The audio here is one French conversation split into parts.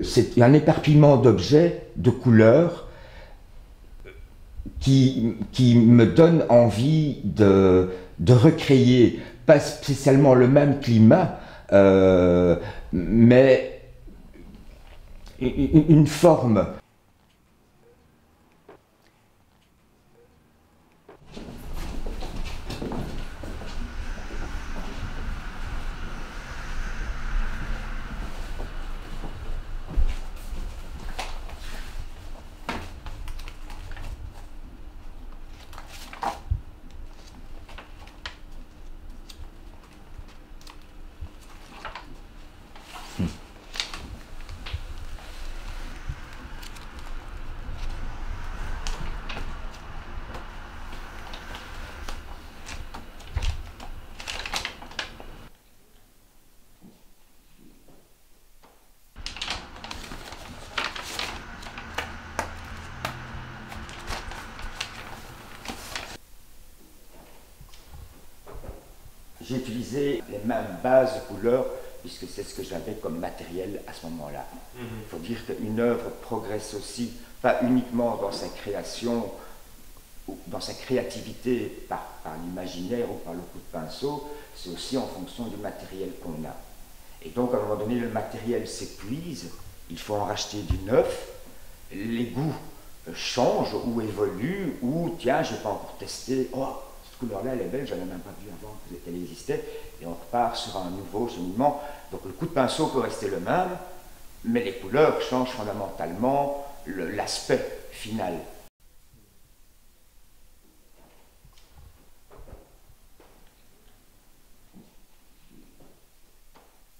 C'est un éparpillement d'objets, de couleurs, qui me donne envie de recréer, pas spécialement le même climat, mais une forme. J'ai utilisé les mêmes bases de couleurs puisque c'est ce que j'avais comme matériel à ce moment-là. Il faut dire qu'une œuvre progresse aussi, pas uniquement dans sa création, ou dans sa créativité par l'imaginaire ou par le coup de pinceau, c'est aussi en fonction du matériel qu'on a. Et donc à un moment donné, le matériel s'épuise, il faut en racheter du neuf, les goûts changent ou évoluent, ou tiens, je n'ai pas encore testé, oh, cette couleur-là, elle est belle, je n'avais même pas vu avant qu'elle existait, et on repart sur un nouveau cheminement. Donc le coup de pinceau peut rester le même, mais les couleurs changent fondamentalement l'aspect final.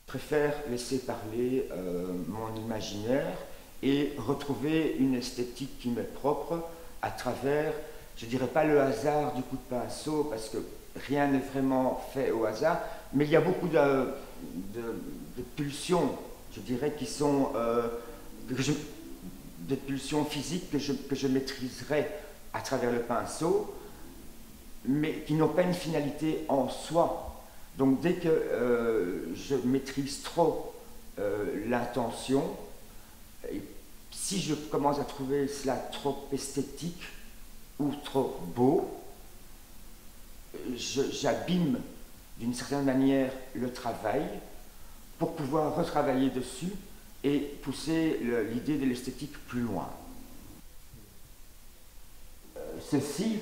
Je préfère laisser parler mon imaginaire et retrouver une esthétique qui m'est propre à travers, je ne dirais pas le hasard du coup de pinceau, parce que rien n'est vraiment fait au hasard, mais il y a beaucoup de pulsions, je dirais, qui sont des pulsions physiques que je maîtriserai à travers le pinceau, mais qui n'ont pas une finalité en soi. Donc dès que je maîtrise trop l'intention, si je commence à trouver cela trop esthétique ou trop beau, j'abîme d'une certaine manière le travail pour pouvoir retravailler dessus et pousser l'idée de l'esthétique plus loin. Ceci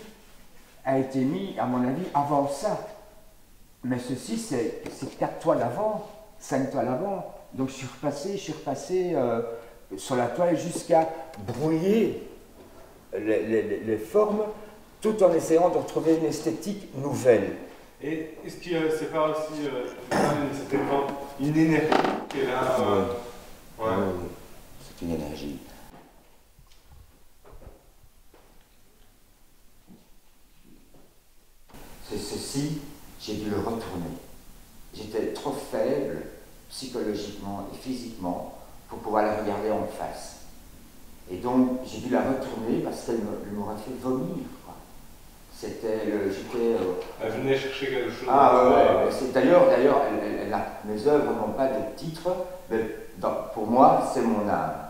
a été mis, à mon avis, avant ça. Mais ceci, c'est 4 toiles avant, 5 toiles avant. Donc je suis repassé sur la toile jusqu'à brouiller les formes, tout en essayant de retrouver une esthétique nouvelle. Et est-ce que c'est pas aussi une énergie qui est là ouais. C'est une énergie. C'est ceci, j'ai dû le retourner. J'étais trop faible, psychologiquement et physiquement, pour pouvoir la regarder en face. Et donc, j'ai dû la retourner parce qu'elle m'aurait fait vomir. C'était elle venait chercher quelque chose. Ah, d'ailleurs, mes œuvres n'ont pas de titre, mais pour moi, c'est mon âme.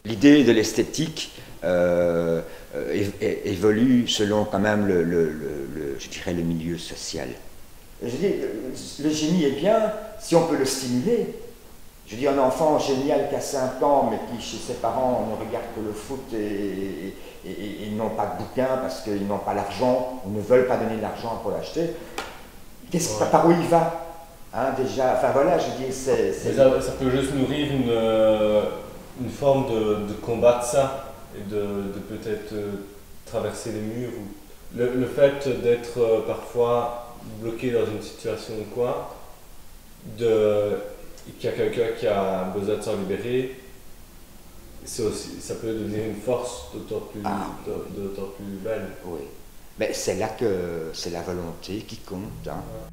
L'idée de l'esthétique évolue selon quand même je dirais le milieu social. Je dis, le génie est bien si on peut le stimuler. Je dis, un enfant génial qui a 5 ans, mais qui chez ses parents ne regarde que le foot et n'ont pas de bouquin parce qu'ils n'ont pas l'argent, ou ne veulent pas donner de l'argent pour l'acheter, par où il va hein, déjà, enfin voilà, je dis, ça peut juste nourrir une forme de combattre ça et de peut-être traverser les murs. Le fait d'être parfois bloqué dans une situation ou quoi, qu'il y a quelqu'un qui a besoin de s'en libérer, ça peut devenir une force d'autant plus belle. Oui, mais c'est là que c'est la volonté qui compte. Hein. Ouais.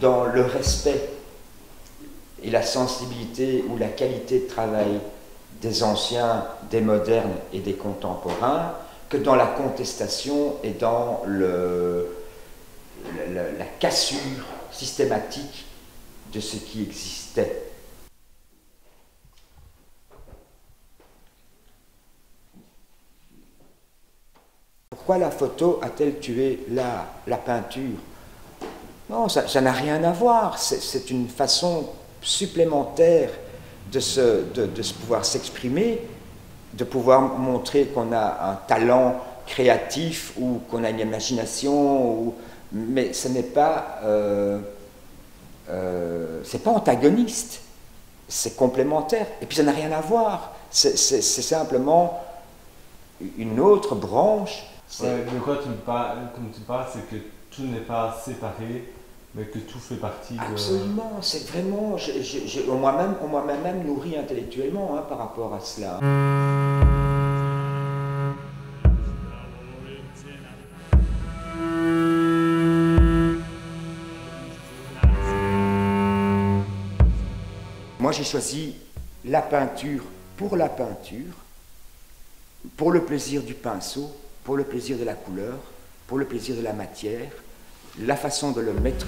dans le respect et la sensibilité ou la qualité de travail des anciens, des modernes et des contemporains que dans la contestation et dans la cassure systématique de ce qui existait. Pourquoi la photo a-t-elle tué la peinture? Non, ça n'a rien à voir. C'est une façon supplémentaire de pouvoir s'exprimer, de pouvoir montrer qu'on a un talent créatif ou qu'on a une imagination, mais ce n'est pas, c'est pas antagoniste, c'est complémentaire. Et puis ça n'a rien à voir. C'est simplement une autre branche. Ouais, de quoi tu me parles, comme tu parles, c'est que tout n'est pas séparé, mais que tout fait partie de... Absolument, c'est vraiment... on m'a même nourri intellectuellement par rapport à cela. Moi, j'ai choisi la peinture, pour le plaisir du pinceau, pour le plaisir de la couleur, pour le plaisir de la matière, la façon de le mettre.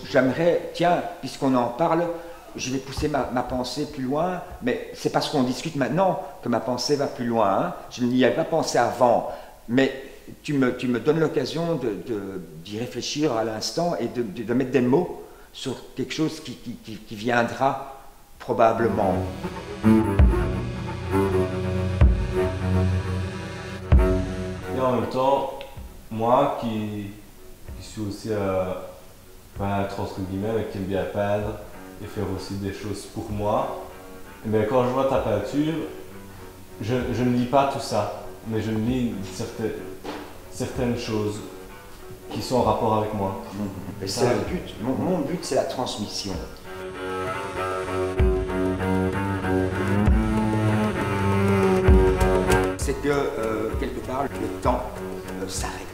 J'aimerais, tiens, puisqu'on en parle, je vais pousser ma pensée plus loin, mais c'est parce qu'on discute maintenant que ma pensée va plus loin. Je n'y avais pas pensé avant, mais tu me donnes l'occasion d'y réfléchir à l'instant et de mettre des mots sur quelque chose qui viendra probablement. Et en même temps, moi qui suis aussi peintre entre guillemets, mais qui aime bien peindre et faire aussi des choses pour moi, mais quand je vois ta peinture, je ne lis pas tout ça, mais je lis certaines choses qui sont en rapport avec moi. C'est le but. Mon but, c'est la transmission. C'est que, quelque part, le temps s'arrête.